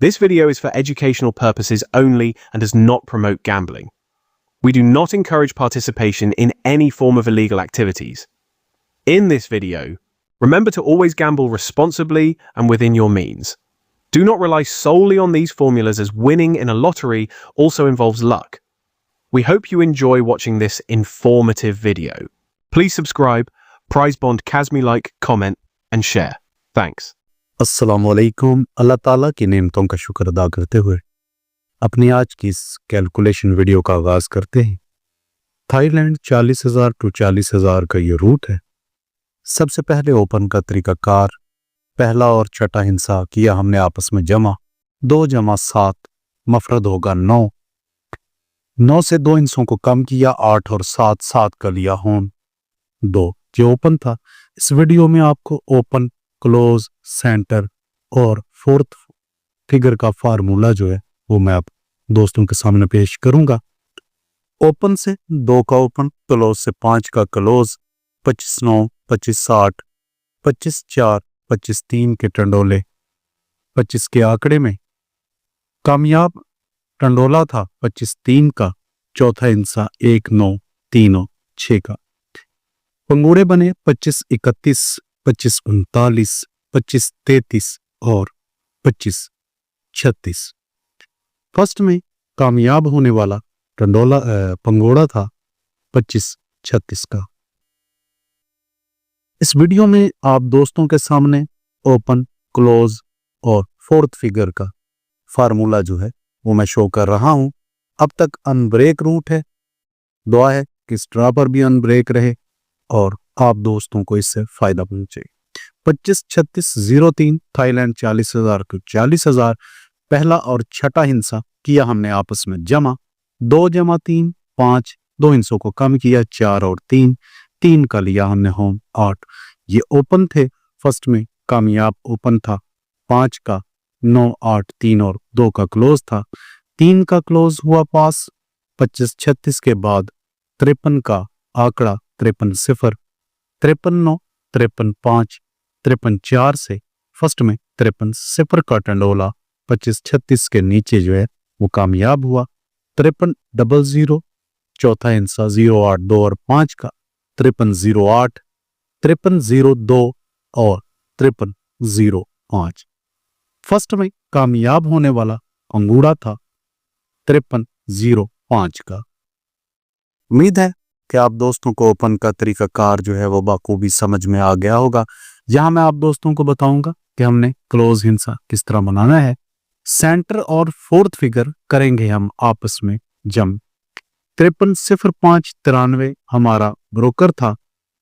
This video is for educational purposes only and does not promote gambling. We do not encourage participation in any form of illegal activities. In this video, remember to always gamble responsibly and within your means. Do not rely solely on these formulas, as winning in a lottery also involves luck. We hope you enjoy watching this informative video. Please subscribe, Prize Bond Kazmi, like, comment and share. Thanks. अस्सलाम वालेकुम। अल्लाह ताला की नेमतों का शुक्र अदा करते हुए अपनी आज की इस कैलकुलेशन वीडियो का आगाज करते हैं। थाईलैंड 40,000 टू 40,000 का ये रूट है। सबसे पहले ओपन का तरीकाकार, पहला और छठा हिस्सा किया हमने आपस में जमा, 2 जमा 7 मफरद होगा 9। 9 से 2 हिस्सों को कम किया, 8 और 7, 7 का लिया होम 2। जो ओपन था, इस वीडियो में आपको ओपन, क्लोज, सेंटर और फोर्थ फिगर का फार्मूला जो है वो मैं आप दोस्तों के सामने पेश करूंगा। ओपन से 2 का ओपन, क्लोज से 5 का क्लोज, 25-9, 25-60, 25-4, 25-3 के टंडोले। 25 के आंकड़े में कामयाब टंडोला था 25-3 का, चौथा हिस्सा 1-9, 3 6 का। पंगूड़े बने 25-31, 25-39, 25-33 और 25-36। फर्स्ट में कामयाब होने वाला टंडोला पंगोड़ा था 25-36 का। इस वीडियो में आप दोस्तों के सामने ओपन, क्लोज और फोर्थ फिगर का फार्मूला जो है वो मैं शो कर रहा हूं। अब तक अनब्रेक रूट है। दुआ है कि इस ड्रा पर भी अनब्रेक रहे और आप दोस्तों को इससे फायदा पहुंचे। 25-36-03 थाईलैंड 40,000 को 40,000, पहला और छठा हिस्सा किया हमने आपस में जमा, 2 जमा 3 5, 2 हिस्सों को कम किया, 4 और 3, 3 का लिया हमने होम 8। ये ओपन थे। फर्स्ट में कामयाब ओपन था 5 का, 9 8 3 और 2 का क्लोज था। 3 का क्लोज हुआ पास। 25-36 के बाद 53 का आंकड़ा 53-0, 53-9, 53-5, 53-4 से फर्स्ट में 53-0 का टंडोला 25-36 के नीचे जो है वो कामयाब हुआ। 53-00, चौथा हिस्सा 0-8 2 और 5 का, 53-08, 53-02 और 53-05। फर्स्ट में कामयाब होने वाला अंगूड़ा था 53-05 का। उम्मीद है कि आप दोस्तों को ओपन का तरीकाकार जो है वो बाखूबी समझ में आ गया होगा। यहाँ मैं आप दोस्तों को बताऊंगा कि हमने क्लोज हिस्सा किस तरह बनाना है। सेंटर और फोर्थ फिगर करेंगे हम आपस में जम। 53-05-93 हमारा ब्रोकर था।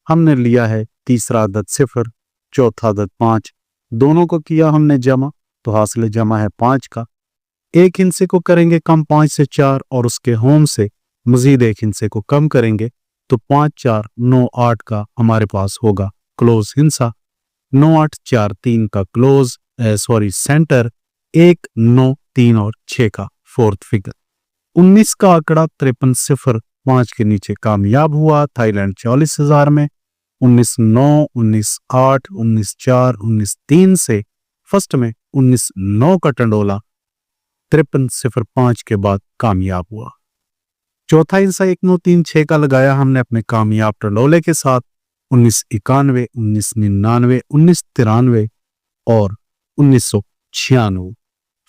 हमने लिया है तीसरा अदद 0, चौथा अदद 5, दोनों को किया हमने जमा, तो हासिल जमा है 5 का। एक हिस्से को करेंगे कम 5 से 4 और उसके होम से मजीद एक हिस्से को कम करेंगे तो 5-4-9-8 का हमारे पास होगा क्लोज हिस्सा। 9-8-4-3 का क्लोज सेंटर, 1-9-3 और 6 का फोर्थ फिगर। 19 का आंकड़ा 53-05 के नीचे कामयाब हुआ थाईलैंड 40,000 में। 19-9, 19-8, 19-4, 19-3 से फर्स्ट में 19-9 का टंडोला 53-05 के बाद कामयाब हुआ। चौथा हिस्सा 1-9-3-6 का लगाया हमने अपने कामयाब टंडोले के साथ। 1991, 1999, 1993 और 1996।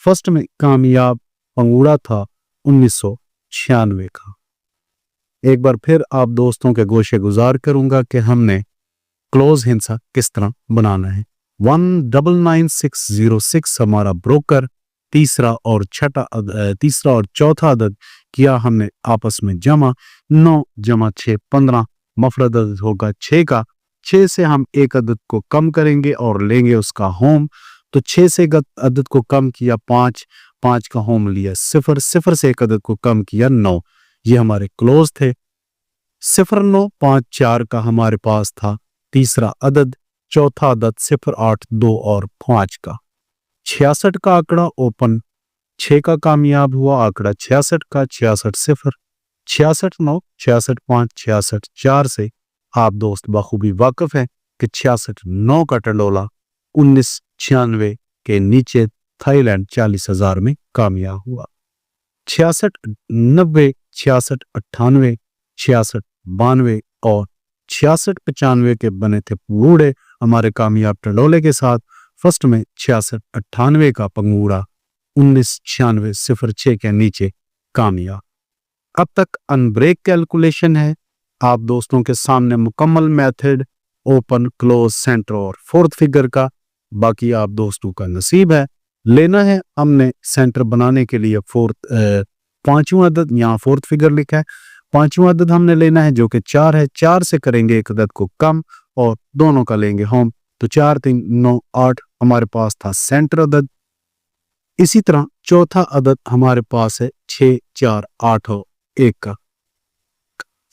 फर्स्ट में कामयाब पंगूड़ा था 1996 का। एक बार फिर आप दोस्तों के गोशे गुजार करूंगा कि हमने क्लोज हिस्सा किस तरह बनाना है। 199606 हमारा ब्रोकर, तीसरा और चौथा अदद किया हमने आपस में जमा, 9 जमा 6 15, मफरद अदद होगा 6 का। 6 से हम एक अदद को कम करेंगे और लेंगे उसका होम, तो 6 से अदद को कम किया 5, 5 का होम लिया 0, 0 से एक अदद को कम किया 9। ये हमारे क्लोज थे। 0954 का हमारे पास था तीसरा अदद, चौथा अदद 08 2 और 5 का। 66 का आंकड़ा ओपन 6 का कामयाब हुआ, आंकड़ा 66 का, 66-0, 66-9, 66-5, 66-4 से आप दोस्त बखूबी वाकिफ हैं कि 66-9 का टंडोला 1996 के नीचे थाईलैंड 40,000 में कामयाब हुआ। 66, 90, 66, 98, 66, 92 और 66, 95 के बने थे पंगूड़े हमारे कामयाब टंडोले के साथ। फर्स्ट में 66, 98 का पंगूड़ा 1996 के नीचे कामयाब। अब तक अनब्रेक कैलकुलेशन है आप दोस्तों के सामने, मुकम्मल मेथड ओपन क्लोज सेंटर और फोर्थ फिगर का। बाकी आप दोस्तों का नसीब है। लेना है हमने सेंटर बनाने के लिए पांचवा अदद, यहाँ फोर्थ फिगर लिखा है, पांचवा अदद हमने लेना है जो कि 4 है। 4 से करेंगे एक अदद को कम और दोनों का लेंगे होम, तो 4, 3, 9, 8 हमारे पास था सेंटर अदद। इसी तरह चौथा अदद हमारे पास है 6, 4, 8 और 1 का।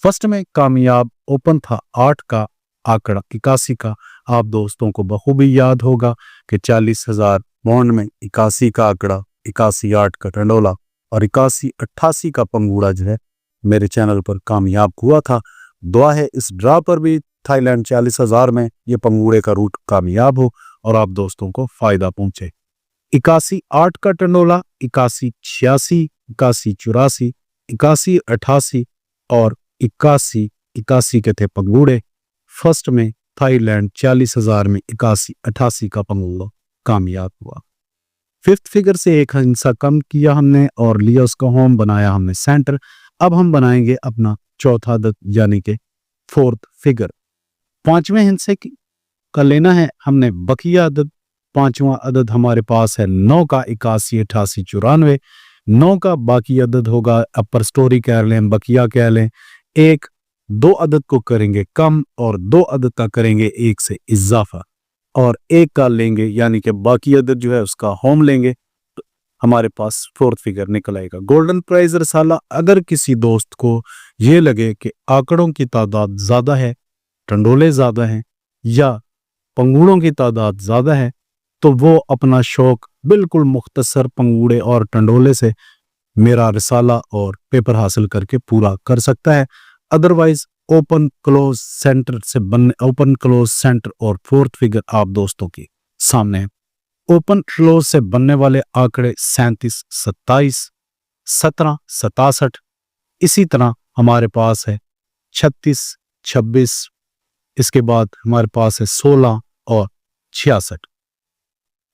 फर्स्ट में कामयाब ओपन था 8 का आंकड़ा 81 का। आप दोस्तों को बखूबी याद होगा कि 40,000 बॉन्ड में 81 का आंकड़ा, 81, 8 का टंडोला और 81, 88 का पंगूड़ा जो है मेरे चैनल पर कामयाब हुआ था। दुआ है इस ड्रा पर भी थाईलैंड 40,000 में ये पंगूड़े का रूट कामयाब हो और आप दोस्तों को फायदा पहुंचे। 81, 8 का टंडोला, 81, 86, 81, 84, 81, 88 और 81, 81 के थे पंगूड़े। फर्स्ट में थाईलैंड 40,000 में 81, 88 का पंगूड़ा कामयाब हुआ। फिफ्थ फिगर से एक हिस्सा कम किया हमने और लिया उसका होम, बनाया हमने सेंटर। अब हम बनाएंगे अपना चौथा अदद यानी कि फोर्थ फिगर। पांचवें हिस्से का लेना है हमने बकिया अदद। पांचवा अदद हमारे पास है 9 का, 81, 88, 94। 9 का बाकी अदद होगा, अपर स्टोरी कह लें, बकिया कह लें। 1, 2 अदद को करेंगे कम और 2 अदद का करेंगे 1 से इजाफा और 1 का लेंगे यानी कि बाकी अदद जो है उसका होम लेंगे, तो हमारे पास फोर्थ फिगर निकल आएगा। गोल्डन प्राइज रसाला, अगर किसी दोस्त को ये लगे कि आंकड़ों की तादाद ज्यादा है, टंडोले ज्यादा हैं या पंगूड़ों की तादाद ज्यादा है, तो वो अपना शौक बिल्कुल मुख्तसर पंगूड़े और टंडोले से मेरा रिसाला और पेपर हासिल करके पूरा कर सकता है। अदरवाइज ओपन क्लोज सेंटर से बनने, ओपन क्लोज सेंटर और फोर्थ फिगर आप दोस्तों के सामने है। ओपन क्लोज से बनने वाले आंकड़े 37, 27, 17, 67। इसी तरह हमारे पास है 36, 26। इसके बाद हमारे पास है 16 और 66।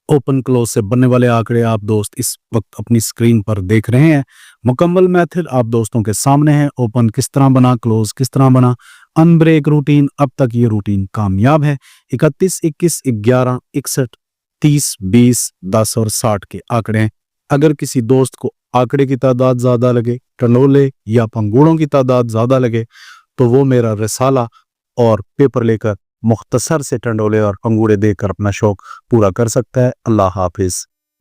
ओपन क्लोज से बनने वाले आंकड़े आप दोस्त इस वक्त अपनी स्क्रीन पर देख रहे हैं। मुकम्मल मेथड आप दोस्तों के सामने है। ओपन किस तरह बना, क्लोज किस तरह बना, अनब्रेक रूटीन, अब तक ये रूटीन कामयाब है। 31, 21, 11, 61, 30, 20, 10 और 60 के आंकड़े हैं। अगर किसी दोस्त को आंकड़े की तादाद ज्यादा लगे, टंडोले या पंगूड़ों की तादाद ज्यादा लगे, तो वो मेरा रिसाला और पेपर लेकर मुख्तसर से टंडोले और पंगूड़े देकर अपना शौक पूरा कर सकता है। अल्लाह हाफिज।